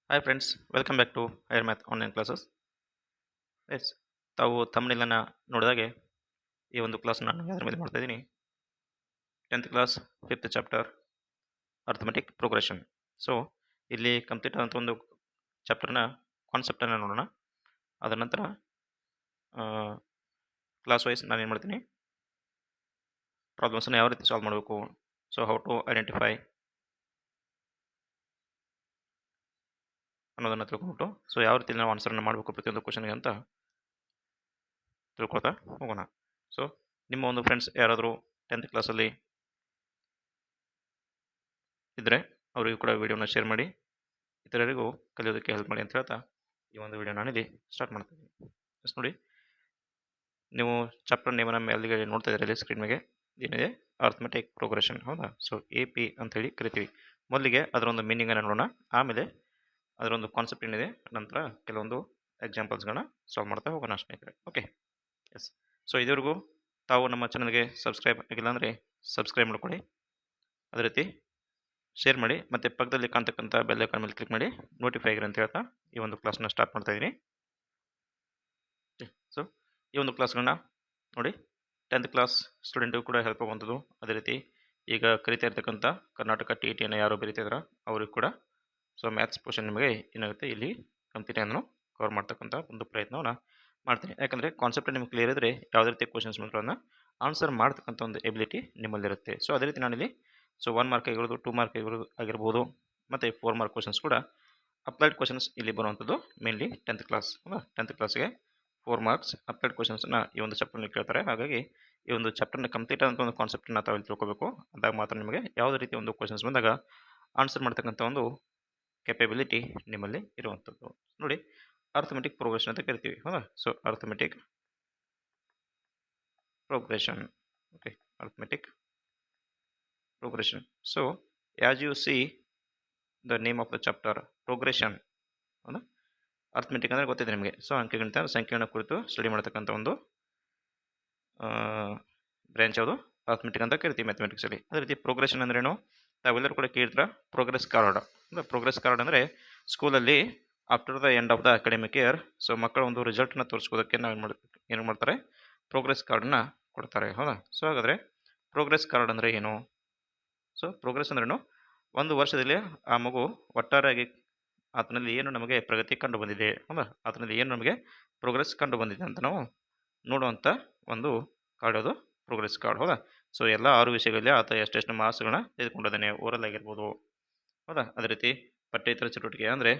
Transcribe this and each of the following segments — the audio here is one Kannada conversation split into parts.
Hi friends, welcome back to higher math online classes. Yes, ತಾವು ತಮ್ಮನೆಲ್ಲನ ನೋಡಿದಾಗೆ ಈ ಒಂದು ಕ್ಲಾಸ್ ನಾನು ಯಾವ್ದ್ರ ಮೇಲೆ ಮಾಡ್ತಾ ಇದ್ದೀನಿ, 10th class 5th chapter arithmetic progression. So ಇಲ್ಲಿ ಕಂಪ್ಲೀಟ್ ಆದಂಥ ಒಂದು ಚಾಪ್ಟರ್ನ ಕಾನ್ಸೆಪ್ಟನ್ನು ನೋಡೋಣ. ಅದರ ನಂತರ ಕ್ಲಾಸ್ ವೈಸ್ ನಾನು ಏನು ಮಾಡ್ತೀನಿ, ಪ್ರಾಬ್ಲಮ್ಸನ್ನು ಯಾವ ರೀತಿ ಸಾಲ್ವ್ ಮಾಡಬೇಕು, ಸೊ ಹೌ ಟು ಐಡೆಂಟಿಫೈ ಅನ್ನೋದನ್ನು ತಿಳ್ಕೊಂಬಿಟ್ಟು ಸೊ ಯಾವ ರೀತಿ ನಾವು ಆನ್ಸರನ್ನು ಮಾಡಬೇಕು ಪ್ರತಿಯೊಂದು ಕ್ವಶನ್ಗೆ ಅಂತ ತಿಳ್ಕೊಳ್ತಾ ಹೋಗೋಣ. ಸೊ ನಿಮ್ಮ ಒಂದು ಫ್ರೆಂಡ್ಸ್ ಯಾರಾದರೂ 10th ಕ್ಲಾಸಲ್ಲಿ ಇದ್ದರೆ ಅವರಿಗೂ ಕೂಡ ವಿಡಿಯೋನ ಶೇರ್ ಮಾಡಿ, ಇತರರಿಗೂ ಕಲಿಯೋದಕ್ಕೆ ಹೆಲ್ಪ್ ಮಾಡಿ ಅಂತ ಹೇಳ್ತಾ ಈ ಒಂದು ವಿಡಿಯೋ ನಾನಿಲ್ಲಿ ಸ್ಟಾರ್ಟ್ ಮಾಡ್ತೀನಿ. ಎಸ್ ನೋಡಿ, ನೀವು ಚಾಪ್ಟರ್ ನೇಮನ್ನು ಮೇಲ್ಗೆ ನೋಡ್ತಾ ಇದ್ದೀರಿ ಸ್ಕ್ರೀನ್ ಮೇಲೆ, ಏನಿದೆ ಅರ್ಥಮೆಟಿಕ್ ಪ್ರೋಗ್ರೆಷನ್, ಹೌದಾ? ಸೊ AP ಅಂತೇಳಿ ಕರಿತೀವಿ. ಮೊದಲಿಗೆ ಅದರೊಂದು ಮೀನಿಂಗನ್ನು ನೋಡೋಣ, ಆಮೇಲೆ ಅದರೊಂದು ಕಾನ್ಸೆಪ್ಟ್ ಏನಿದೆ, ನಂತರ ಕೆಲವೊಂದು ಎಕ್ಸಾಂಪಲ್ಸ್ಗಳನ್ನ ಸಾಲ್ವ್ ಮಾಡ್ತಾ ಹೋಗೋಣ ಸ್ನೇಹಿತರೆ. Okay, S. ಸೊ ಇದುವರೆಗೂ ತಾವು ನಮ್ಮ ಚಾನಲ್ಗೆ ಸಬ್ಸ್ಕ್ರೈಬ್ ಆಗಿಲ್ಲ ಅಂದರೆ ಸಬ್ಸ್ಕ್ರೈಬ್ ಮಾಡ್ಕೊಳ್ಳಿ, ಅದೇ ರೀತಿ ಶೇರ್ ಮಾಡಿ, ಮತ್ತು ಪಕ್ಕದಲ್ಲಿ ಕಾಣ್ತಕ್ಕಂಥ ಬೆಲ್ ಐಕಾನ್ ಮೇಲೆ ಕ್ಲಿಕ್ ಮಾಡಿ ನೋಟಿಫೈ ಆಗಿರಿ ಅಂತ ಹೇಳ್ತಾ ಈ ಒಂದು ಕ್ಲಾಸ್ನ ಸ್ಟಾರ್ಟ್ ಮಾಡ್ತಾ ಇದ್ದೀನಿ. ಸೊ ಈ ಒಂದು ಕ್ಲಾಸ್ಗಳನ್ನ ನೋಡಿ 10th ಕ್ಲಾಸ್ ಸ್ಟೂಡೆಂಟಿಗೂ ಕೂಡ ಹೆಲ್ಪ್ ಆಗುವಂಥದ್ದು. ಅದೇ ರೀತಿ ಈಗ ಕರಿತಾ ಇರ್ತಕ್ಕಂಥ ಕರ್ನಾಟಕ TETಯನ್ನು ಯಾರು ಬರೀತಿದ್ರ ಅವ್ರಿಗೆ ಕೂಡ ಸೊ ಮ್ಯಾಥ್ಸ್ ಪೋರ್ಷನ್ ನಿಮಗೆ ಏನಾಗುತ್ತೆ ಇಲ್ಲಿ ಕಂಪ್ಲೀಟಾಗಿ ಕವರ್ ಮಾಡ್ತಕ್ಕಂಥ ಒಂದು ಪ್ರಯತ್ನವನ್ನು ಮಾಡ್ತೀನಿ. ಯಾಕಂದರೆ ಕಾನ್ಸೆಪ್ಟ್ ನಿಮ್ಗೆ ಕ್ಲಿಯರ್ ಇದ್ದರೆ ಯಾವುದೇ ರೀತಿ ಕ್ವಶನ್ಸ್ ಮಾತ್ರವನ್ನು ಆನ್ಸರ್ ಮಾಡ್ತಕ್ಕಂಥ ಒಂದು ಎಬಿಲಿಟಿ ನಿಮ್ಮಲ್ಲಿರುತ್ತೆ. ಸೊ ಅದೇ ರೀತಿ ನಾನಿಲ್ಲಿ ಸೊ 1 ಮಾರ್ಕ್ ಆಗಿರೋದು, 2 ಮಾರ್ಕ್ ಆಗಿರ್ಬೋದು, ಮತ್ತು 4 ಮಾರ್ಕ್ ಕ್ವಶನ್ಸ್ ಕೂಡ ಅಪ್ಲೈಡ್ ಕ್ವಶನ್ಸ್ ಇಲ್ಲಿ ಬರುವಂಥದ್ದು ಮೇನ್ಲಿ 10th ಕ್ಲಾಸ್. 10th ಕ್ಲಾಸ್ಗೆ 4 ಮಾರ್ಕ್ಸ್ ಅಪ್ಲೈಡ್ ಕ್ವಶನ್ಸ್ನ ಈ ಒಂದು ಚಾಪ್ಟರ್ನಲ್ಲಿ ಕೇಳ್ತಾರೆ. ಹಾಗಾಗಿ ಈ ಒಂದು ಚಾಪ್ಟರ್ನ ಕಂಪ್ಲೀಟ್ ಆದಂಥ ಒಂದು ಕಾನ್ಸೆಪ್ಟನ್ನು ತಾವು ಇಲ್ಲಿ ತಿಳ್ಕೊಬೇಕು. ಅಂದಾಗ ಮಾತ್ರ ನಿಮಗೆ ಯಾವುದೇ ರೀತಿ ಒಂದು ಕ್ವಶನ್ಸ್ ಬಂದಾಗ ಆನ್ಸರ್ ಮಾಡ್ತಕ್ಕಂಥ ಒಂದು ಕೆಪಬಿಲಿಟಿ ನಿಮ್ಮಲ್ಲಿ ಇರುವಂಥದ್ದು. ನೋಡಿ, ಅರ್ಥಮೆಟಿಕ್ ಪ್ರೋಗ್ರೆಷನ್ ಅಂತ ಕರಿತೀವಿ, ಹೌದಾ? So arithmetic progression, okay, arithmetic progression. So as U C the name of the chapter progression, ಹೌದಾ? ಅರ್ಥಮೆಟಿಕ್ ಅಂದರೆ ಗೊತ್ತಿದೆ ನಿಮಗೆ. ಸೊ ಅಂಕೆಗಣಿತ ಸಂಖ್ಯೆಗಳ ಕುರಿತು ಸ್ಟಡಿ ಮಾಡ್ತಕ್ಕಂಥ ಒಂದು ಬ್ರಾಂಚ್ ಯಾವುದು, ಅರ್ಥಮೆಟಿಕ್ ಅಂತ ಕರಿತೀವಿ ಮ್ಯಾಥಮೆಟಿಕ್ಸಲ್ಲಿ. ಅದೇ ರೀತಿ ಪ್ರೋಗ್ರೆಷನ್ ಅಂದ್ರೇನು, ತಾವೆಲ್ಲರೂ ಕೂಡ ಕೇಳ್ತೀರಾ ಪ್ರೋಗ್ರೆಸ್ ಕಾರ್ಡ್. ಪ್ರೋಗ್ರೆಸ್ ಕಾರ್ಡ್ ಅಂದರೆ ಸ್ಕೂಲಲ್ಲಿ after the end of the academic year so ಮಕ್ಕಳ ಒಂದು ರಿಸಲ್ಟ್ನ ತೋರಿಸ್ಕೋದಕ್ಕೆ ನಾವು ಏನು ಮಾಡ್ತಾರೆ, ಪ್ರೋಗ್ರೆಸ್ ಕಾರ್ಡನ್ನ ಕೊಡ್ತಾರೆ, ಹೌದಾ? ಸೊ ಹಾಗಾದರೆ ಪ್ರೋಗ್ರೆಸ್ ಕಾರ್ಡ್ ಅಂದರೆ ಏನು? ಸೊ ಪ್ರೋಗ್ರೆಸ್ ಅಂದ್ರೇನು, ಒಂದು ವರ್ಷದಲ್ಲಿ ಆ ಮಗು ಒಟ್ಟಾರೆಯಾಗಿ ಆತನಲ್ಲಿ ಏನು ನಮಗೆ ಪ್ರಗತಿ ಕಂಡು ಬಂದಿದೆ, ಹೌದಾ? ಆತನಲ್ಲಿ ಏನು ನಮಗೆ ಪ್ರೋಗ್ರೆಸ್ ಕಂಡು ಬಂದಿದೆ ಅಂತ ನಾವು ನೋಡುವಂಥ ಒಂದು ಕಾರ್ಡ್ ಅದು ಪ್ರೋಗ್ರೆಸ್ ಕಾರ್ಡ್, ಹೌದಾ? ಸೊ ಎಲ್ಲ 6 ವಿಷಯಗಳಲ್ಲಿ ಆತ ಎಷ್ಟೆಷ್ಟು ಮಾರ್ಕ್ಸ್ಗಳನ್ನ ತೆಗೆದುಕೊಂಡಿದ್ದಾನೆ, ಓರಲ್ ಆಗಿರ್ಬೋದು, ಹೌದಾ? ಅದೇ ರೀತಿ ಪಠ್ಯೇತರ ಚಟುವಟಿಕೆ ಅಂದರೆ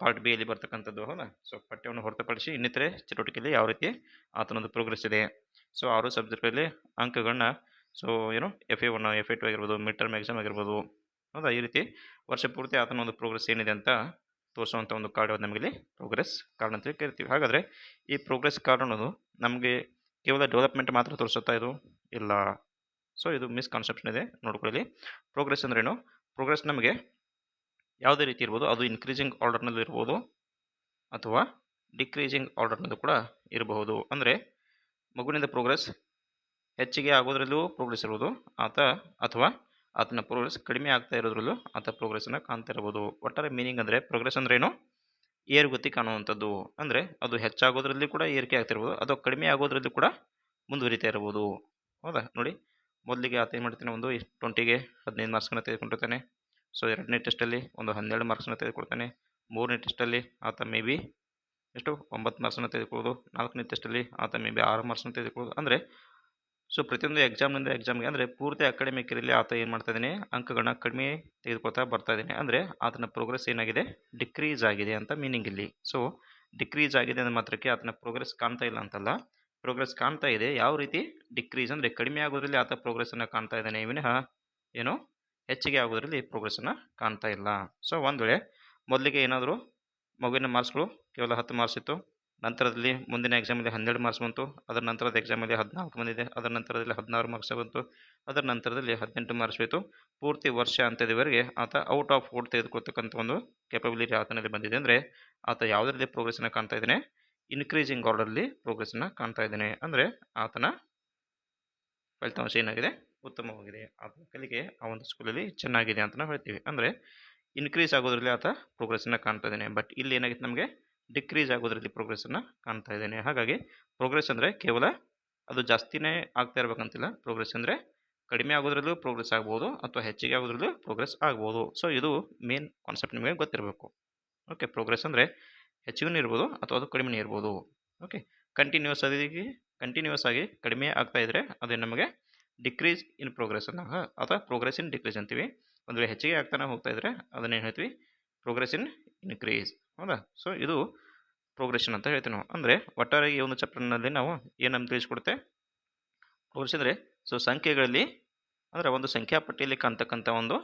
ಪಾರ್ಟ್ ಬಿ ಅಲ್ಲಿ ಬರ್ತಕ್ಕಂಥದ್ದು, ಹೌದಾ? ಸೊ ಪಠ್ಯವನ್ನು ಹೊರತುಪಡಿಸಿ ಇನ್ನಿತರೆ ಚಟುವಟಿಕೆಯಲ್ಲಿ ಯಾವ ರೀತಿ ಆತನೊಂದು ಪ್ರೋಗ್ರೆಸ್ ಇದೆ. ಸೊ 6 ಸಬ್ಜೆಕ್ಟಲ್ಲಿ ಅಂಕಗಳನ್ನ ಸೊ ಏನು FA1 FA2 ಆಗಿರ್ಬೋದು, ಮಿಡ್ ಟರ್ಮ್ ಎಕ್ಸಾಮ್ ಆಗಿರ್ಬೋದು, ಹೌದಾ? ಈ ರೀತಿ ವರ್ಷ ಪೂರ್ತಿ ಆತನ ಒಂದು ಪ್ರೋಗ್ರೆಸ್ ಏನಿದೆ ಅಂತ ತೋರಿಸುವಂಥ ಒಂದು ಕಾರ್ಡ್ ನಮಗೆ ಪ್ರೋಗ್ರೆಸ್ ಕಾರ್ಡ್ ಅಂತೇಳಿ ಕರಿತೀವಿ. ಹಾಗಾದರೆ ಈ ಪ್ರೋಗ್ರೆಸ್ ಕಾರ್ಡ್ ಅನ್ನೋದು ನಮಗೆ ಕೇವಲ ಡೆವಲಪ್ಮೆಂಟ್ ಮಾತ್ರ ತೋರಿಸುತ್ತಾ ಇದು? ಇಲ್ಲ. ಸೊ ಇದು ಮಿಸ್ಕನ್ಸೆಪ್ಷನ್ ಇದೆ, ನೋಡ್ಕೊಳ್ಳಿ. ಪ್ರೋಗ್ರೆಸ್ ಅಂದ್ರೇನು, ಪ್ರೋಗ್ರೆಸ್ ನಮಗೆ ಯಾವುದೇ ರೀತಿ ಇರ್ಬೋದು, ಅದು ಇನ್ಕ್ರೀಸಿಂಗ್ ಆರ್ಡರ್ನಲ್ಲಿ ಇರ್ಬೋದು ಅಥವಾ ಡಿಕ್ರೀಸಿಂಗ್ ಆರ್ಡರ್ನಲ್ಲೂ ಕೂಡ ಇರಬಹುದು. ಅಂದರೆ ಮಗುವಿನಿಂದ ಪ್ರೋಗ್ರೆಸ್ ಹೆಚ್ಚಿಗೆ ಆಗೋದ್ರಲ್ಲೂ ಪ್ರೋಗ್ರೆಸ್ ಇರ್ಬೋದು ಅಥವಾ ಆತನ ಪ್ರೋಗ್ರೆಸ್ ಕಡಿಮೆ ಆಗ್ತಾ ಇರೋದ್ರಲ್ಲೂ ಆತ ಪ್ರೋಗ್ರೆಸ್ಸನ್ನು ಕಾಣ್ತಾ ಇರ್ಬೋದು. ಒಟ್ಟಾರೆ ಮೀನಿಂಗ್ ಅಂದರೆ ಪ್ರೋಗ್ರೆಸ್ ಅಂದ್ರೇನು, ಏರುಗತಿ ಕಾಣುವಂಥದ್ದು. ಅಂದರೆ ಅದು ಹೆಚ್ಚಾಗೋದ್ರಲ್ಲಿ ಕೂಡ ಏರಿಕೆ ಆಗ್ತಿರ್ಬೋದು, ಅಥವಾ ಕಡಿಮೆ ಆಗೋದ್ರಲ್ಲೂ ಕೂಡ ಮುಂದುವರಿತಾ ಇರ್ಬೋದು, ಹೌದಾ? ನೋಡಿ, ಮೊದಲಿಗೆ ಆತ ಏನು ಮಾಡ್ತಾನೆ, ಒಂದು 20ಗೆ 15 ಮಾರ್ಕ್ಸ್ಗಳನ್ನ ತೆಗೆದುಕೊಂಡಿರ್ತಾನೆ. ಸೊ 2ನೇ ಟೆಸ್ಟಲ್ಲಿ ಒಂದು 12 ಮಾರ್ಕ್ಸ್ನ ತೆಗೆದುಕೊಳ್ತಾನೆ. 3ನೇ ಟೆಸ್ಟಲ್ಲಿ ಆತ ಮೇ ಬಿ 9 ಮಾರ್ಕ್ಸನ್ನು ತೆಗೆದುಕೊಳ್ಳೋದು. 4ನೇ ಟೆಸ್ಟಲ್ಲಿ ಆತ ಮೇ ಬಿ 6 ಮಾರ್ಕ್ಸ್ನ ತೆಗೆದುಕೊಳ್ಳೋದು. ಅಂದರೆ ಸೊ ಪ್ರತಿಯೊಂದು ಎಕ್ಸಾಮ್ನಿಂದ ಎಕ್ಸಾಮ್ಗೆ ಅಂದರೆ ಪೂರ್ತಿ ಅಕಾಡೆಮಿಕ್ ಇಯರಲ್ಲಿ ಆತ ಏನು ಮಾಡ್ತಾ ಇದ್ದಾನೆ, ಅಂಕಗಳನ್ನ ಕಡಿಮೆ ತೆಗೆದುಕೊಳ್ತಾ ಬರ್ತಾ ಇದ್ದಾನೆ. ಅಂದರೆ ಆತನ ಪ್ರೋಗ್ರೆಸ್ ಏನಾಗಿದೆ, ಡಿಕ್ರೀಸ್ ಆಗಿದೆ ಅಂತ ಮೀನಿಂಗ್ ಇಲ್ಲಿ. ಸೊ ಡಿಕ್ರೀಸ್ ಆಗಿದೆ ಅಂದರೆ ಮಾತ್ರಕ್ಕೆ ಆತನ ಪ್ರೋಗ್ರೆಸ್ ಕಾಣ್ತಾ ಇಲ್ಲ ಅಂತಲ್ಲ, ಪ್ರೋಗ್ರೆಸ್ ಕಾಣ್ತಾ ಇದೆ. ಯಾವ ರೀತಿ ಡಿಕ್ರೀಸ್ ಅಂದರೆ ಕಡಿಮೆ ಆಗೋದ್ರಲ್ಲಿ ಆತ ಪ್ರೋಗ್ರೆಸ್ಸನ್ನು ಕಾಣ್ತಾ ಇದ್ದಾನೆ, ವಿನಃ ಏನು ಹೆಚ್ಚಿಗೆ ಆಗೋದ್ರಲ್ಲಿ ಪ್ರೋಗ್ರೆಸ್ಸನ್ನು ಕಾಣ್ತಾ ಇಲ್ಲ. ಸೊ ಒಂದು ವೇಳೆ ಮೊದಲಿಗೆ ಏನಾದರೂ ಮಗುವಿನ ಮಾರ್ಕ್ಸ್ಗಳು ಕೇವಲ 10 ಮಾರ್ಕ್ಸ್ ಇತ್ತು, ನಂತರದಲ್ಲಿ ಮುಂದಿನ ಎಕ್ಸಾಮಲ್ಲಿ 12 ಮಾರ್ಕ್ಸ್ ಬಂತು, ಅದರ ನಂತರದ ಎಕ್ಸಾಮಲ್ಲಿ 14 ಬಂದಿದೆ, ಅದರ ನಂತರದಲ್ಲಿ 16 ಮಾರ್ಕ್ಸ್ ಬಂತು, ಅದರ ನಂತರದಲ್ಲಿ 18 ಮಾರ್ಕ್ಸ್ ಹೋಯಿತು. ಪೂರ್ತಿ ವರ್ಷ ಅಂತ್ಯದವರೆಗೆ ಆತ ಔಟ್ ಆಫ್ 4 ತೆಗೆದುಕೊಳ್ತಕ್ಕಂಥ ಒಂದು ಕೆಪಬಿಲಿಟಿ ಆತನಲ್ಲಿ ಬಂದಿದೆ. ಅಂದರೆ ಆತ ಯಾವುದರಲ್ಲಿ ಪ್ರೋಗ್ರೆಸ್ಸನ್ನು ಕಾಣ್ತಾ ಇದ್ದಾನೆ, ಇನ್ಕ್ರೀಸಿಂಗ್ ಆರ್ಡರ್ಲಿ ಪ್ರೋಗ್ರೆಸ್ಸನ್ನು ಕಾಣ್ತಾ ಇದ್ದಾನೆ. ಅಂದರೆ ಆತನ ಫಲಿತಾಂಶ ಏನಾಗಿದೆ, ಉತ್ತಮವಾಗಿದೆ, ಆತನ ಕಲಿಕೆ ಆ ಒಂದು ಸ್ಕೂಲಲ್ಲಿ ಚೆನ್ನಾಗಿದೆ ಅಂತ ನಾವು ಹೇಳ್ತೀವಿ. ಅಂದರೆ ಇನ್ಕ್ರೀಸ್ ಆಗೋದ್ರಲ್ಲಿ ಆತ ಪ್ರೋಗ್ರೆಸ್ಸನ್ನು ಕಾಣ್ತಾ ಇದ್ದಾನೆ. ಬಟ್ ಇಲ್ಲಿ ಏನಾಗಿತ್ತು ನಮಗೆ ಡಿಕ್ರೀಸ್ ಆಗೋದ್ರಲ್ಲಿ ಪ್ರೋಗ್ರೆಸ್ಸನ್ನು ಕಾಣ್ತಾ ಇದ್ದಾನೆ. ಹಾಗಾಗಿ ಪ್ರೋಗ್ರೆಸ್ ಅಂದರೆ ಕೇವಲ ಅದು ಜಾಸ್ತಿನೇ ಆಗ್ತಾ ಇರಬೇಕಂತಿಲ್ಲ. ಪ್ರೋಗ್ರೆಸ್ ಅಂದರೆ ಕಡಿಮೆ ಆಗೋದ್ರಲ್ಲೂ ಪ್ರೋಗ್ರೆಸ್ ಆಗ್ಬೋದು ಅಥವಾ ಹೆಚ್ಚಿಗೆ ಆಗೋದ್ರಲ್ಲೂ ಪ್ರೋಗ್ರೆಸ್ ಆಗ್ಬೋದು. ಸೊ ಇದು ಮೇನ್ ಕಾನ್ಸೆಪ್ಟ್ ನಿಮಗೆ ಗೊತ್ತಿರಬೇಕು. ಓಕೆ, ಪ್ರೋಗ್ರೆಸ್ ಅಂದರೆ ಹೆಚ್ಚಿಗೂ ಇರ್ಬೋದು ಅಥವಾ ಅದು ಕಡಿಮೆ ಇರ್ಬೋದು. ಓಕೆ, ಕಂಟಿನ್ಯೂಸ್ ಆಗಿ ಕಡಿಮೆ ಆಗ್ತಾ ಇದ್ದರೆ ಅದು ನಮಗೆ ಡಿಕ್ರೀಸ್ ಇನ್ ಪ್ರೋಗ್ರೆಸ್ ಅನ್ನ ಅಥವಾ ಪ್ರೋಗ್ರೆಸ್ ಇನ್ ಡಿಕ್ರೀಸ್ ಅಂತೀವಿ. ಒಂದು ವೇಳೆ ಹೆಚ್ಚಿಗೆ ಆಗ್ತಾನೆ ಹೋಗ್ತಾ ಇದ್ದರೆ ಅದನ್ನೇನು ಹೇಳ್ತೀವಿ, ಪ್ರೋಗ್ರೆಸ್ ಇನ್ ಇನ್ಕ್ರೀಸ್. ಹೌದಾ? ಸೊ ಇದು ಪ್ರೋಗ್ರೆಷನ್ ಅಂತ ಹೇಳ್ತೀವಿ ನಾವು. ಅಂದರೆ ಒಟ್ಟಾರೆ ಈ ಒಂದು ಚಾಪ್ಟರ್ನಲ್ಲಿ ನಾವು ಏನನ್ನು ತಿಳಿಸ್ಕೊಡುತ್ತೆ, ಪ್ರೋಗ್ರೆಸ್ ಅಂದರೆ ಸೊ ಸಂಖ್ಯೆಗಳಲ್ಲಿ ಅಂದರೆ ಒಂದು ಸಂಖ್ಯಾ ಪಟ್ಟಿಯಲ್ಲಿ ಕಾಣ್ತಕ್ಕಂಥ ಒಂದು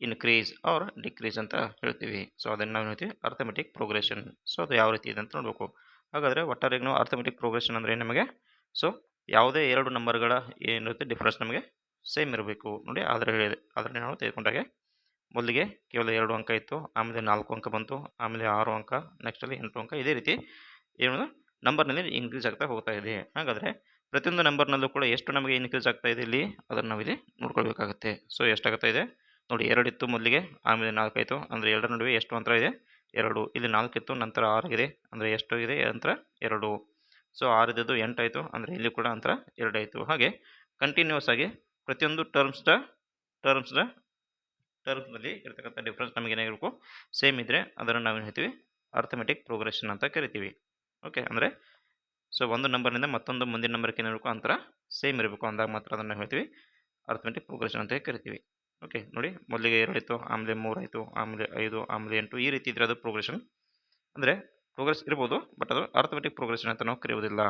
ಇನ್ಕ್ರೀಸ್ ಆರ್ ಡಿಕ್ರೀಸ್ ಅಂತ ಹೇಳ್ತೀವಿ. ಸೊ ಅದನ್ನು ನಾವು ಹೇಳ್ತೀವಿ ಅರ್ಥಮೆಟಿಕ್ ಪ್ರೋಗ್ರೆಷನ್. ಸೊ ಅದು ಯಾವ ರೀತಿ ಇದೆ ಅಂತ ನೋಡಬೇಕು. ಹಾಗಾದರೆ ಒಟ್ಟಾರೆ ನಾವು ಅರ್ಥಮೆಟಿಕ್ ಪ್ರೋಗ್ರೆಷನ್ ಅಂದರೆ ನಮಗೆ ಸೊ ಯಾವುದೇ ಎರಡು ನಂಬರ್ಗಳ ಏನಿರುತ್ತೆ ಡಿಫ್ರೆನ್ಸ್ ನಮಗೆ ಸೇಮ್ ಇರಬೇಕು ನೋಡಿ. ಅದರಲ್ಲಿ ನಾವು ತೆಗೆದುಕೊಂಡಾಗೆ ಮೊದಲಿಗೆ ಕೇವಲ 2 ಅಂಕ ಇತ್ತು, ಆಮೇಲೆ 4 ಅಂಕ ಬಂತು, ಆಮೇಲೆ 6 ಅಂಕ, ನೆಕ್ಸ್ಟಲ್ಲಿ 8 ಅಂಕ. ಇದೇ ರೀತಿ ಏನು ನಂಬರ್ನಲ್ಲಿ ಇನ್ಕ್ರೀಸ್ ಆಗ್ತಾ ಹೋಗ್ತಾ ಇದೆ. ಹಾಗಾದರೆ ಪ್ರತಿಯೊಂದು ನಂಬರ್ನಲ್ಲೂ ಕೂಡ ಎಷ್ಟು ನಮಗೆ ಇನ್ಕ್ರೀಸ್ ಆಗ್ತಾ ಇದೆ ಇಲ್ಲಿ ಅದನ್ನು ನಾವು ಇಲ್ಲಿ ನೋಡ್ಕೊಳ್ಬೇಕಾಗುತ್ತೆ. ಸೊ ಎಷ್ಟಾಗ್ತಾ ಇದೆ ನೋಡಿ, 2 ಇತ್ತು ಮೊದಲಿಗೆ, ಆಮೇಲೆ 4 ಆಯಿತು. ಅಂದರೆ 2ರ ನಡುವೆ ಎಷ್ಟು ಅಂತರ ಇದೆ 2. ಇಲ್ಲಿ 4 ಇತ್ತು, ನಂತರ 6 ಇದೆ, ಅಂದರೆ ಎಷ್ಟು ಇದೆ ಅಂತರ 2. ಸೊ 6 ಇದ್ದದ್ದು 8 ಆಯಿತು, ಅಂದರೆ ಇಲ್ಲಿ ಕೂಡ ಅಂತರ 2 ಆಯಿತು. ಹಾಗೆ ಕಂಟಿನ್ಯೂಸ್ ಆಗಿ ಪ್ರತಿಯೊಂದು ಟರ್ಮ್ಸ್ನಲ್ಲಿ ಇರ್ತಕ್ಕಂಥ ಡಿಫ್ರೆನ್ಸ್ ನಮಗೆ ಏನಾಗಿರಬೇಕು, ಸೇಮ್ ಇದ್ದರೆ ಅದನ್ನು ನಾವು ಹೇಳ್ತೀವಿ ಅರ್ಥಮೆಟಿಕ್ ಪ್ರೋಗ್ರೆಷನ್ ಅಂತ ಕರಿತೀವಿ. ಓಕೆ, ಅಂದರೆ ಸೊ ಒಂದು ನಂಬರ್ನಿಂದ ಮತ್ತೊಂದು ಮುಂದಿನ ನಂಬರ್ಗೆ ಏನಿರಬೇಕು ಅಂತರ ಸೇಮ್ ಇರಬೇಕು, ಅಂದಾಗ ಮಾತ್ರ ಅದನ್ನು ಹೇಳ್ತೀವಿ ಅರ್ಥಮೆಟಿಕ್ ಪ್ರೋಗ್ರೆಷನ್ ಅಂತ ಕರಿತೀವಿ. ಓಕೆ ನೋಡಿ, ಮೊದಲಿಗೆ 2 ಇತ್ತು, ಆಮೇಲೆ 3 ಆಯಿತು, ಆಮೇಲೆ 5, ಆಮೇಲೆ 8. ಈ ರೀತಿ ಇದ್ರೆ ಅದು ಪ್ರೋಗ್ರೆಷನ್. ಅಂದರೆ ಪ್ರೋಗ್ರೆಸ್ ಇರ್ಬೋದು, ಬಟ್ ಅದು ಅರ್ಥಮೆಟಿಕ್ ಪ್ರೋಗ್ರೆಷನ್ ಅಂತ ನಾವು ಕರೆಯೋದಿಲ್ಲ.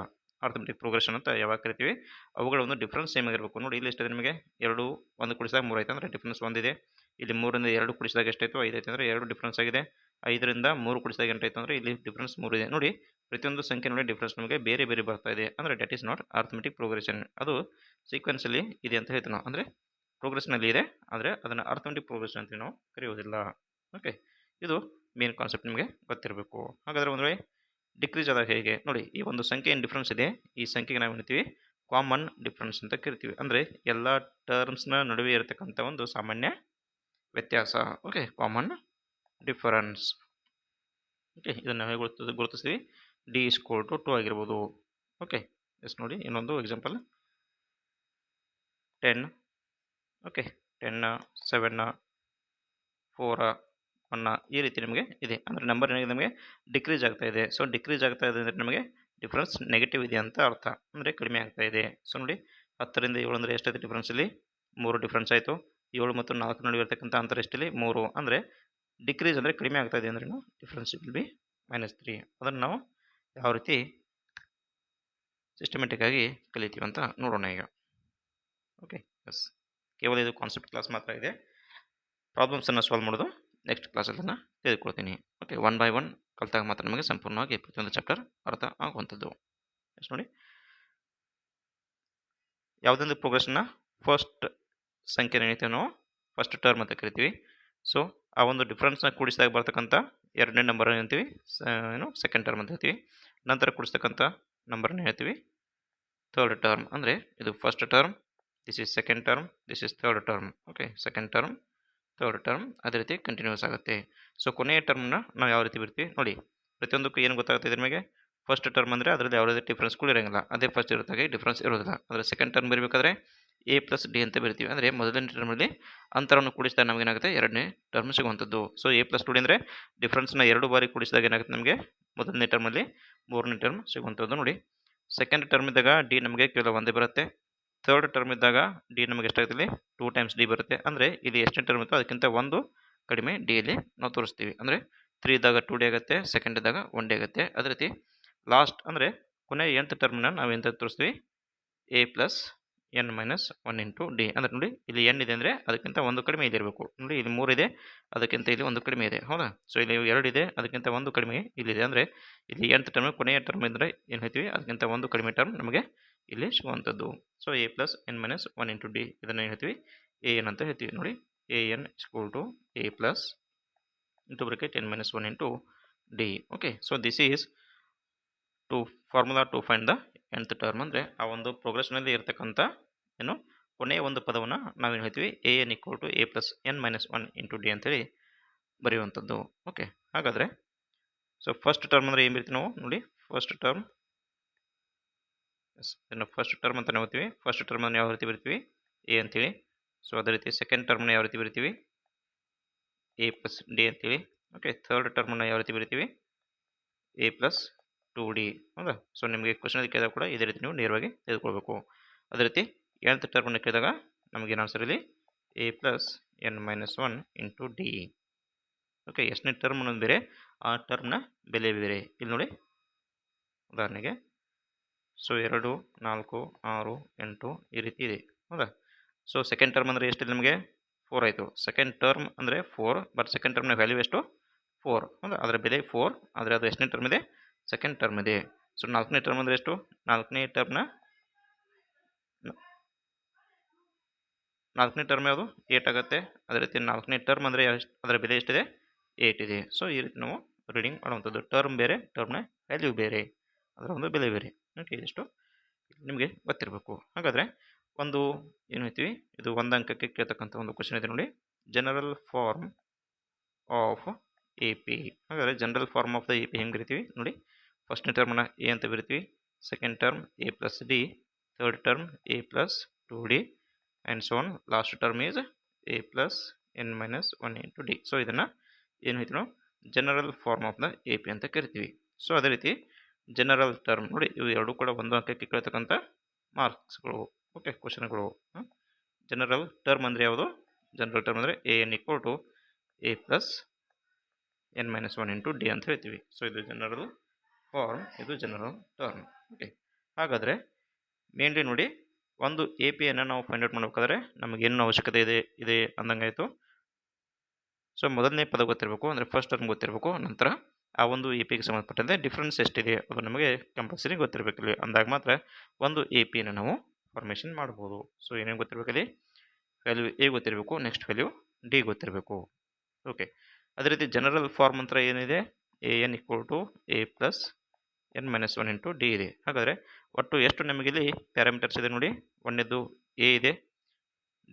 ಅರ್ಥಮೆಟಿಕ್ ಪ್ರೋಗ್ರೆಷನ್ ಅಂತ ಯಾವಾಗ ಕರಿತೀವಿ, ಅವುಗಳ ಒಂದು ಡಿಫ್ರೆನ್ಸ್ ಸೇಮ್ ಆಗಿರಬೇಕು. ನೋಡಿ ಇಲ್ಲಿ ಎಷ್ಟಿದೆ ನಿಮಗೆ, 2 1 ಕೂಡಿಸಿದಾಗ 3 ಆಯಿತು, ಅಂದರೆ ಡಿಫ್ರೆನ್ಸ್ 1 ಇದೆ. ಇಲ್ಲಿ 3ರಿಂದ 2 ಕೂಡಿಸಿದಾಗ ಎಷ್ಟಾಯಿತು, 5 ಆಯಿತು, ಅಂದರೆ 2 ಡಿಫ್ರೆನ್ಸ್ ಆಗಿದೆ. 5ರಿಂದ 3 ಕೂಡಿಸಿದಾಗ 8 ಆಯಿತು, ಅಂದರೆ ಇಲ್ಲಿ ಡಿಫ್ರೆನ್ಸ್ 3 ಇದೆ. ನೋಡಿ ಪ್ರತಿಯೊಂದು ಸಂಖ್ಯೆ ನೋಡಿ ಡಿಫ್ರೆನ್ಸ್ ನಮಗೆ ಬೇರೆ ಬೇರೆ ಬರ್ತಾ ಇದೆ. ಅಂದರೆ that is not arithmetic progression. ಅದು ಸೀಕ್ವೆನ್ಸಲ್ಲಿ ಇದೆ ಅಂತ ಹೇಳ್ತೀವಿ ನಾವು. ಅಂದರೆ ಪ್ರೋಗ್ರೆಸ್ನಲ್ಲಿ ಇದೆ, ಆದರೆ ಅದನ್ನು ಅರ್ಥಮೆಟಿಕ್ ಪ್ರೋಗ್ರೆಷನ್ ಅಂತ ನಾವು ಕರೆಯೋದಿಲ್ಲ. ಓಕೆ, ಇದು ಮೇನ್ ಕಾನ್ಸೆಪ್ಟ್ ನಿಮಗೆ ಗೊತ್ತಿರಬೇಕು. ಹಾಗಾದರೆ ಒಂದು ವೇಳೆ ಡಿಕ್ರೀಸ್ ಆದಾಗ ಹೇಗೆ ನೋಡಿ, ಈ ಒಂದು ಸಂಖ್ಯೆ ಏನು ಡಿಫ್ರೆನ್ಸ್ ಇದೆ, ಈ ಸಂಖ್ಯೆಗೆ ನಾವು ಹೇಳ್ತೀವಿ ಕಾಮನ್ ಡಿಫ್ರೆನ್ಸ್ ಅಂತ ಕರಿತೀವಿ. ಅಂದರೆ ಎಲ್ಲ ಟರ್ಮ್ಸ್ನ ನಡುವೆ ಇರತಕ್ಕಂಥ ಒಂದು ಸಾಮಾನ್ಯ ವ್ಯತ್ಯಾಸ. Okay, common difference. ಓಕೆ, ಇದನ್ನು ನಾವು ಹೇಗೆ ಗುರುತಿಸ್ತೀವಿ, ಡಿ = 2 ಆಗಿರ್ಬೋದು. ಓಕೆ, ಎಸ್ ನೋಡಿ ಇನ್ನೊಂದು ಎಕ್ಸಾಂಪಲ್ 10. ಓಕೆ, 10, 7, 4, 1 ಈ ರೀತಿ ನಮಗೆ ಇದೆ. ಅಂದರೆ ನಂಬರ್ ಏನಾಗಿದೆ ನಮಗೆ ಡಿಕ್ರೀಸ್ ಆಗ್ತಾ ಇದೆ. ಸೊ ಡಿಕ್ರೀಸ್ ಆಗ್ತಾ ಇದೆ ಅಂದರೆ ನಮಗೆ ಡಿಫ್ರೆನ್ಸ್ ನೆಗೆಟಿವ್ ಇದೆ ಅಂತ ಅರ್ಥ, ಅಂದರೆ ಕಡಿಮೆ ಆಗ್ತಾ ಇದೆ. ಸೊ ನೋಡಿ 10ರಿಂದ 7 ಅಂದರೆ ಎಷ್ಟಾಯಿತು ಡಿಫ್ರೆನ್ಸ್, ಇಲ್ಲಿ 3 ಡಿಫ್ರೆನ್ಸ್ ಆಯಿತು. 7 ಮತ್ತು 4 ನಡುವೆ ಇರತಕ್ಕಂಥ ಅಂತರ ಎಷ್ಟಿಲ್ಲಿ 3. ಅಂದರೆ ಡಿಕ್ರೀಸ್ ಅಂದರೆ ಕಡಿಮೆ ಆಗ್ತಾ ಇದೆ ಅಂದ್ರೆ ಡಿಫ್ರೆನ್ಸ್ ವಿಲ್ ಬಿ -3. ಅದನ್ನು ನಾವು ಯಾವ ರೀತಿ ಸಿಸ್ಟಮೆಟಿಕ್ ಆಗಿ ಕಲಿತೀವಿ ಅಂತ ನೋಡೋಣ ಈಗ. ಓಕೆ, ಎಸ್, ಕೇವಲ ಇದು ಕಾನ್ಸೆಪ್ಟ್ ಕ್ಲಾಸ್ ಮಾತ್ರ ಇದೆ. ಪ್ರಾಬ್ಲಮ್ಸನ್ನು ಸಾಲ್ವ್ ಮಾಡೋದು ನೆಕ್ಸ್ಟ್ ಕ್ಲಾಸಲ್ಲಿ ನಾನು ತೆಗೆದುಕೊಳ್ತೀನಿ. ಓಕೆ, 1 by 1 ಕಲಿತಾಗ ಮಾತ್ರ ನಮಗೆ ಸಂಪೂರ್ಣವಾಗಿ ಪ್ರತಿಯೊಂದು ಚಾಪ್ಟರ್ ಅರ್ಥ ಆಗುವಂಥದ್ದು. ಎಸ್ ನೋಡಿ, ಯಾವುದೊಂದು ಪ್ರೋಗ್ರೆಷನ್ನ ಫಸ್ಟ್ ಸಂಖ್ಯೆ ಏನಿದೆ ನಾವು ಫಸ್ಟ್ ಟರ್ಮ್ ಅಂತ ಕರಿತೀವಿ. ಸೊ ಆ ಒಂದು ಡಿಫ್ರೆನ್ಸ್ನ ಕೂಡಿಸಿದಾಗ ಬರ್ತಕ್ಕಂಥ ಎರಡನೇ ನಂಬರ್ ಏನಂತೀವಿ ಸೆಕೆಂಡ್ ಟರ್ಮ್ ಅಂತ ಹೇಳ್ತೀವಿ. ನಂತರ ಕೂಡಿಸ್ತಕ್ಕಂಥ ನಂಬರ್ನ ಹೇಳ್ತೀವಿ ಥರ್ಡ್ ಟರ್ಮ್. ಅಂದರೆ ಇದು first term, this is second term, this is third term. Okay, second term, third term, ಅದೇ ರೀತಿ ಕಂಟಿನ್ಯೂಸ್ ಆಗುತ್ತೆ. ಸೊ ಕೊನೆಯ ಟರ್ಮ್ನ ನಾವು ಯಾವ ರೀತಿ ಬರ್ತೀವಿ ನೋಡಿ, ಪ್ರತಿಯೊಂದಕ್ಕೂ ಏನು ಗೊತ್ತಾಗ್ತಿದೆ ನಿಮಗೆ, ಫಸ್ಟ್ ಟರ್ಮ್ ಅಂದರೆ ಅದರಲ್ಲಿ ಯಾವುದೇ ಡಿಫ್ರೆನ್ಸ್ಗಳು ಇರೋಂಗಿಲ್ಲ, ಅದೇ ಫಸ್ಟ್ ಇರುತ್ತಾಗೆ ಡಿಫ್ರೆನ್ಸ್ ಇರೋದಿಲ್ಲ. ಅಂದರೆ ಸೆಕೆಂಡ್ ಟರ್ಮ್ ಬರಬೇಕಾದ್ರೆ a+d ಅಂತ ಬರಿತೀವಿ. ಅಂದರೆ ಮೊದಲನೇ ಟರ್ಮಲ್ಲಿ ಅಂತರವನ್ನು ಕೂಡಿಸಿದಾಗ ನಮಗೆ ಏನಾಗುತ್ತೆ, ಎರಡನೇ ಟರ್ಮ್ ಸಿಗುವಂಥದ್ದು. ಸೊ a+2d ಅಂದರೆ ಡಿಫ್ರೆನ್ಸ್ನ 2 ಬಾರಿ ಕೂಡಿಸಿದಾಗ ಏನಾಗುತ್ತೆ ನಮಗೆ ಮೊದಲನೇ ಟರ್ಮಲ್ಲಿ 3ನೇ ಟರ್ಮ್ ಸಿಗುವಂಥದ್ದು. ನೋಡಿ ಸೆಕೆಂಡ್ ಟರ್ಮ್ ಇದ್ದಾಗ ಡಿ ನಮಗೆ ಕೇವಲ ಒಂದೇ ಬರುತ್ತೆ. ಥರ್ಡ್ ಟರ್ಮ್ ಇದ್ದಾಗ ಡಿ ನಮಗೆ ಎಷ್ಟಾಗುತ್ತೆ, ಇಲ್ಲಿ 2 times d ಬರುತ್ತೆ. ಅಂದರೆ ಇಲ್ಲಿ ಎಷ್ಟನೇ ಟರ್ಮ್ ಇತ್ತು ಅದಕ್ಕಿಂತ ಒಂದು ಕಡಿಮೆ ಡಿಯಲ್ಲಿ ನಾವು ತೋರಿಸ್ತೀವಿ. ಅಂದರೆ 3 ಇದ್ದಾಗ 2d ಆಗುತ್ತೆ, ಸೆಕೆಂಡ್ ಇದ್ದಾಗ 1d ಆಗುತ್ತೆ. ಅದೇ ರೀತಿ ಲಾಸ್ಟ್ ಅಂದರೆ ಕೊನೆಯ nth ಟರ್ಮ್ನ ನಾವು ಎಂತ ತೋರಿಸ್ತೀವಿ, a+n - 1 × d. ಅಂದರೆ ನೋಡಿ ಇಲ್ಲಿ n ಇದೆ ಅಂದರೆ ಅದಕ್ಕಿಂತ ಒಂದು ಕಡಿಮೆ ಇಲ್ಲಿರಬೇಕು. ನೋಡಿ ಇಲ್ಲಿ 3 ಇದೆ, ಅದಕ್ಕಿಂತ ಇಲ್ಲಿ ಒಂದು ಕಡಿಮೆ ಇದೆ. ಹೌದಾ? ಸೊ ಇಲ್ಲಿ 2 ಇದೆ, ಅದಕ್ಕಿಂತ ಒಂದು ಕಡಿಮೆ ಇಲ್ಲಿದೆ. ಅಂದರೆ ಇಲ್ಲಿ nth ಟರ್ಮ್ ಕೊನೆಯ ಟರ್ಮ್ ಇದ್ದರೆ ಏನು ಹೇಳ್ತೀವಿ, ಅದಕ್ಕಿಂತ ಒಂದು ಕಡಿಮೆ ಟರ್ಮ್ ನಮಗೆ ಇಲ್ಲಿ ಸಿಗುವಂಥದ್ದು. ಸೊ a+n - 1 × d ಇದನ್ನು ಏನು ಹೇಳ್ತೀವಿ, an ಅಂತ ಹೇಳ್ತೀವಿ. ನೋಡಿ an = a+ into bracket n - 1 × d. Okay, so this is formula to find the nth term. ಅಂದರೆ ಆ ಒಂದು ಪ್ರೋಗ್ರೆಷನಲ್ಲಿ ಇರತಕ್ಕಂಥ ಕೊನೆಯ ಒಂದು ಪದವನ್ನು ನಾವೇನು ಹೇಳ್ತೀವಿ, an = a+n - 1 × d ಅಂತೇಳಿ ಬರೆಯುವಂಥದ್ದು. ಓಕೆ, ಹಾಗಾದರೆ ಸೊ ಫಸ್ಟ್ ಟರ್ಮ್ ಅಂದರೆ ಏನು ಬರಿತೀವಿ ನಾವು ನೋಡಿ. ಫಸ್ಟ್ ಟರ್ಮ್ ಇದನ್ನು ಫಸ್ಟ್ ಟರ್ಮ್ ಅಂತ ಓದ್ತೀವಿ. ಫಸ್ಟ್ ಟರ್ಮನ್ನು ಯಾವ ರೀತಿ ಬರಿತೀವಿ, ಎ ಅಂತೇಳಿ. ಸೊ ಅದೇ ರೀತಿ ಸೆಕೆಂಡ್ ಟರ್ಮ್ನ ಯಾವ ರೀತಿ ಬರಿತೀವಿ, ಎ ಪ್ಲಸ್ ಡಿ ಅಂತೇಳಿ. ಓಕೆ, ಥರ್ಡ್ ಟರ್ಮನ್ನು ಯಾವ ರೀತಿ ಬರಿತೀವಿ, ಎ ಪ್ಲಸ್ 2d. ಹೌದಾ? ಸೊ ನಿಮಗೆ ಕ್ವಶನಲ್ಲಿ ಕೇಳಿದಾಗ ಕೂಡ ಇದೇ ರೀತಿ ನೀವು ನೇರವಾಗಿ ತೆಗೆದುಕೊಳ್ಬೇಕು. ಅದೇ ರೀತಿ nth ಟರ್ಮನ್ನು ಕೇಳಿದಾಗ ನಮಗೇನು ಆನ್ಸರ್ ಇಲ್ಲಿ A plus n minus 1 into D. Okay, ಎಷ್ಟನೇ ಟರ್ಮ್ ಅನ್ನೋದು ಬೇರೆ, ಆ ಟರ್ಮ್ನ ಬೆಲೆ ಬೇರೆ. ಇಲ್ಲಿ ನೋಡಿ ಉದಾಹರಣೆಗೆ ಸೊ 2, 4, 6, 8 ಈ ರೀತಿ ಇದೆ. ಹೌದಾ? ಸೊ ಸೆಕೆಂಡ್ ಟರ್ಮ್ ಅಂದರೆ ಎಷ್ಟಿದೆ ನಮಗೆ 4 ಆಯಿತು. ಸೆಕೆಂಡ್ ಟರ್ಮ್ ಅಂದರೆ 4, ಬಟ್ ಸೆಕೆಂಡ್ ಟರ್ಮ್ನ ವ್ಯಾಲ್ಯೂ ಎಷ್ಟು 4. ಹೌದಾ? ಅದರ ಬೆಲೆ 4, ಆದರೆ ಅದು ಎಷ್ಟನೇ ಟರ್ಮ್ ಇದೆ, ಸೆಕೆಂಡ್ ಟರ್ಮ್ ಇದೆ. ಸೊ ನಾಲ್ಕನೇ ಟರ್ಮ್ ಅಂದರೆ ಎಷ್ಟು, ನಾಲ್ಕನೇ ಟರ್ಮ್ ಯಾವುದು 8 ಆಗುತ್ತೆ. ಅದೇ ರೀತಿ ನಾಲ್ಕನೇ ಟರ್ಮ್ ಅಂದರೆ ಅದರ ಬೆಲೆ ಎಷ್ಟಿದೆ 8 ಇದೆ. ಸೊ ಈ ರೀತಿ ನಾವು ರೀಡಿಂಗ್ ಮಾಡುವಂಥದ್ದು. ಟರ್ಮ್ ಬೇರೆ, ಟರ್ಮ್ನ ವ್ಯಾಲ್ಯೂ ಬೇರೆ, ಅದರ ಒಂದು ಬೆಲೆ ಬೇರೆ. ಓಕೆ, ಇದಿಷ್ಟು ನಿಮಗೆ ಗೊತ್ತಿರಬೇಕು. ಹಾಗಾದರೆ ಒಂದು ಏನು ಹೇಳ್ತೀವಿ, ಇದು ಒಂದು ಅಂಕಕ್ಕೆ ಕೇಳ್ತಕ್ಕಂಥ ಒಂದು ಕ್ವಶನ್ ಇದೆ ನೋಡಿ. General form of A P. ಹಾಗಾದರೆ general form of the A P ಹೆಂಗೆ ಬರಿತೀವಿ ನೋಡಿ. ಫಸ್ಟ್ನೇ ಟರ್ಮನ್ನು ಎ ಅಂತ ಬರಿತೀವಿ, second term a plus d, third term a plus 2d and so on. Last term is a plus n minus 1 into d. So ಇದನ್ನು ಏನು ಹೇಳ್ತೀವಿ ನಾವು, general form of the A P ಅಂತ ಕರಿತೀವಿ. ಸೊ ಅದೇ ರೀತಿ ಜನರಲ್ ಟರ್ಮ್ ನೋಡಿ, ಇವು ಎರಡೂ ಕೂಡ ಒಂದು ಅಂಕಕ್ಕೆ ಕೇಳ್ತಕ್ಕಂಥ ಮಾರ್ಕ್ಸ್ಗಳು. ಓಕೆ, ಕ್ವಶನ್ಗಳು. ಜನರಲ್ ಟರ್ಮ್ ಅಂದರೆ ಯಾವುದು, ಜನರಲ್ ಟರ್ಮ್ ಅಂದರೆ a n equal to a plus n minus 1 into d ಅಂತ ಹೇಳ್ತೀವಿ. ಸೊ ಇದು ಜನರಲ್ ಫಾರ್ಮ್, ಇದು ಜನರಲ್ ಟರ್ಮ್. ಓಕೆ, ಹಾಗಾದರೆ ಮೇನ್ಲಿ ನೋಡಿ, ಒಂದು ಎ ಪಿಯನ್ನು ನಾವು ಫೈಂಡ್ ಔಟ್ ಮಾಡಬೇಕಾದ್ರೆ ನಮಗೇನು ಅವಶ್ಯಕತೆ ಇದೆ ಅಂದಂಗಾಯಿತು. ಸೊ ಮೊದಲನೇ ಪದ ಗೊತ್ತಿರಬೇಕು, ಅಂದರೆ ಫಸ್ಟ್ ಟರ್ಮ್ ಗೊತ್ತಿರಬೇಕು. ನಂತರ ಆ ಒಂದು ಎ ಪಿಗೆ ಸಂಬಂಧಪಟ್ಟಂತೆ ಡಿಫ್ರೆನ್ಸ್ ಎಷ್ಟಿದೆ ಅದು ನಮಗೆ ಕಂಪಲ್ಸರಿ ಗೊತ್ತಿರಬೇಕಿಲ್ಲ. ಅಂದಾಗ ಮಾತ್ರ ಒಂದು ಎ ಪಿಯನ್ನು ನಾವು ಫಾರ್ಮೇಷನ್ ಮಾಡ್ಬೋದು. ಸೊ ಏನೇನು ಗೊತ್ತಿರಬೇಕಲ್ಲಿ, ವ್ಯಾಲ್ಯೂ ಎ ಗೊತ್ತಿರಬೇಕು, ನೆಕ್ಸ್ಟ್ ವ್ಯಾಲ್ಯೂ ಡಿ ಗೊತ್ತಿರಬೇಕು. ಓಕೆ, ಅದೇ ರೀತಿ ಜನರಲ್ ಫಾರ್ಮ್ ಅಂತ ಏನಿದೆ, a n equal to a plus n minus 1 into d ಇದೆ. ಹಾಗಾದರೆ ಒಟ್ಟು ಎಷ್ಟು ನಮಗಿಲ್ಲಿ ಪ್ಯಾರಾಮೀಟರ್ಸ್ ಇದೆ ನೋಡಿ. ಒಂದನೇದು ಎ ಇದೆ,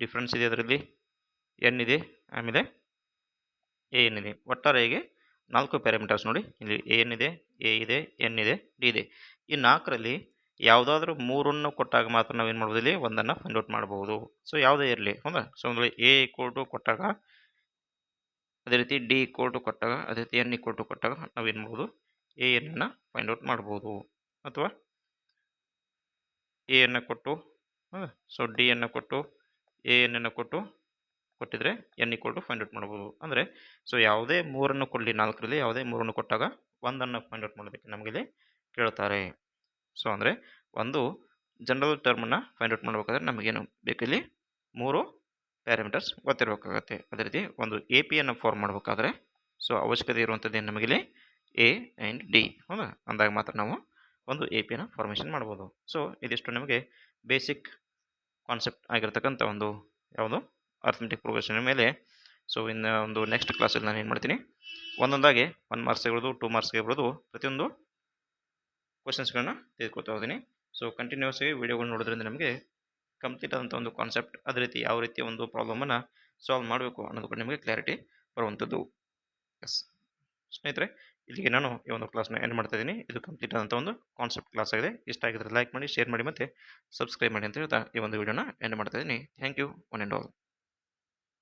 ಡಿಫ್ರೆನ್ಸ್ ಇದೆ ಅದರಲ್ಲಿ, ಎನ್ ಇದೆ, ಆಮೇಲೆ ಎ ಎನ್ ಇದೆ. ಒಟ್ಟಾರೆಯಾಗಿ 4 ಪ್ಯಾರಾಮೀಟರ್ಸ್ ನೋಡಿ. ಇಲ್ಲಿ ಎ ಎನ್ ಇದೆ, ಎ ಇದೆ, ಎನ್ ಇದೆ, ಡಿ ಇದೆ. ಈ 4ರಲ್ಲಿ ಯಾವುದಾದ್ರೂ 3 ಕೊಟ್ಟಾಗ ಮಾತ್ರ ನಾವೇನು ಮಾಡ್ಬೋದು, ಇಲ್ಲಿ ಒಂದನ್ನು ಫೈಂಡ್ ಔಟ್ ಮಾಡ್ಬೋದು. ಸೊ ಯಾವುದೇ ಇರಲಿ, ಹೌದಾ? ಸೊ ಅಂದರೆ ಎ ಈಕ್ವಲ್ ಟು ಕೊಟ್ಟಾಗ, ಅದೇ ರೀತಿ ಡಿ ಈಕ್ವಲ್ ಟು ಕೊಟ್ಟಾಗ, ಅದೇ ರೀತಿ ಎನ್ ಈಕ್ವಲ್ ಟು ಕೊಟ್ಟಾಗ ನಾವೇನು ಮಾಡ್ಬೋದು, ಎ ಎನ್ನ ಫೈಂಡ್ ಔಟ್ ಮಾಡ್ಬೋದು. ಅಥವಾ ಎ ಅನ್ನು ಕೊಟ್ಟು, ಸೊ ಡಿ ಅನ್ನು ಕೊಟ್ಟು, ಎ ಎನ್ ಕೊಟ್ಟಿದ್ರೆ n equal to find out ಮಾಡ್ಬೋದು. ಅಂದರೆ ಸೊ ಯಾವುದೇ 3 ಕೊಡಲಿ, 4ರಲ್ಲಿ ಯಾವುದೇ 3 ಕೊಟ್ಟಾಗ ಒಂದನ್ನು ಫೈಂಡ್ ಔಟ್ ಮಾಡೋದಕ್ಕೆ ನಮಗಿಲ್ಲಿ ಕೇಳ್ತಾರೆ. ಸೊ ಅಂದರೆ ಒಂದು ಜನರಲ್ ಟರ್ಮನ್ನು ಫೈಂಡ್ ಔಟ್ ಮಾಡಬೇಕಾದ್ರೆ ನಮಗೇನು ಬೇಕಿಲ್ಲಿ 3 ಪ್ಯಾರಾಮೀಟರ್ಸ್ ಗೊತ್ತಿರಬೇಕಾಗತ್ತೆ. ಅದೇ ರೀತಿ ಒಂದು ಎ ಪಿಯನ್ನು ಫಾರ್ಮ್ ಮಾಡಬೇಕಾದ್ರೆ ಸೊ ಅವಶ್ಯಕತೆ ಇರುವಂಥದ್ದು ಏನು ನಮಗಿಲ್ಲಿ ಎ ಆ್ಯಂಡ್ ಡಿ. ಹೌದಾ? ಅಂದಾಗ ಮಾತ್ರ ನಾವು ಒಂದು ಎ ಪಿಯನ್ನು ಫಾರ್ಮೇಷನ್ ಮಾಡ್ಬೋದು. ಸೊ ಇದಿಷ್ಟು ನಮಗೆ ಬೇಸಿಕ್ ಕಾನ್ಸೆಪ್ಟ್ ಆಗಿರ್ತಕ್ಕಂಥ ಒಂದು ಯಾವುದು ಅರ್ಥಮೆಟಿಕ್ ಪ್ರೋಗ್ರೆಷನ್ ಮೇಲೆ. ಸೊ ಇನ್ನು ಒಂದು ನೆಕ್ಸ್ಟ್ ಕ್ಲಾಸಲ್ಲಿ ನಾನು ಏನು ಮಾಡ್ತೀನಿ, ಒಂದೊಂದಾಗಿ 1 ಮಾರ್ಕ್ಸ್ ಇರ್ಬೋದು, 2 ಮಾರ್ಕ್ಸ್ ಇರ್ಬೋದು, ಪ್ರತಿಯೊಂದು ಕ್ವಶನ್ಸ್ಗಳನ್ನ ತೆಗೆದುಕೊಳ್ತಾ ಹೋಗ್ತೀನಿ. ಸೊ ಕಂಟಿನ್ಯೂಸ್ ಆಗಿ ವೀಡಿಯೋಗಳು ನೋಡೋದ್ರಿಂದ ನಮಗೆ ಕಂಪ್ಲೀಟ್ ಆದಂಥ ಒಂದು ಕಾನ್ಸೆಪ್ಟ್, ಅದೇ ರೀತಿ ಯಾವ ರೀತಿಯ ಒಂದು ಪ್ರಾಬ್ಲಮನ್ನು ಸಾಲ್ವ್ ಮಾಡಬೇಕು ಅನ್ನೋದು ಕೂಡ ನಿಮಗೆ ಕ್ಲಾರಿಟಿ ಬರುವಂಥದ್ದು. ಎಸ್ ಸ್ನೇಹಿತರೆ, ಇಲ್ಲಿಗೆ ನಾನು ಈ ಒಂದು ಕ್ಲಾಸ್ನ ಎಂಡ್ ಮಾಡ್ತಾ ಇದ್ದೀನಿ. ಇದು ಕಂಪ್ಲೀಟ್ ಆದಂಥ ಒಂದು ಕಾನ್ಸೆಪ್ಟ್ ಕ್ಲಾಸ್ ಆಗಿದೆ. ಇಷ್ಟ ಆಗಿದ್ರೆ ಲೈಕ್ ಮಾಡಿ, ಶೇರ್ ಮಾಡಿ, ಮತ್ತು ಸಬ್ಸ್ಕ್ರೈಬ್ ಮಾಡಿ ಅಂತ ಹೇಳ್ತಾ ಈ ಒಂದು ವಿಡಿಯೋನ ಎಂಡ್ ಮಾಡ್ತಾ ಇದ್ದೀನಿ. Thank you one and all.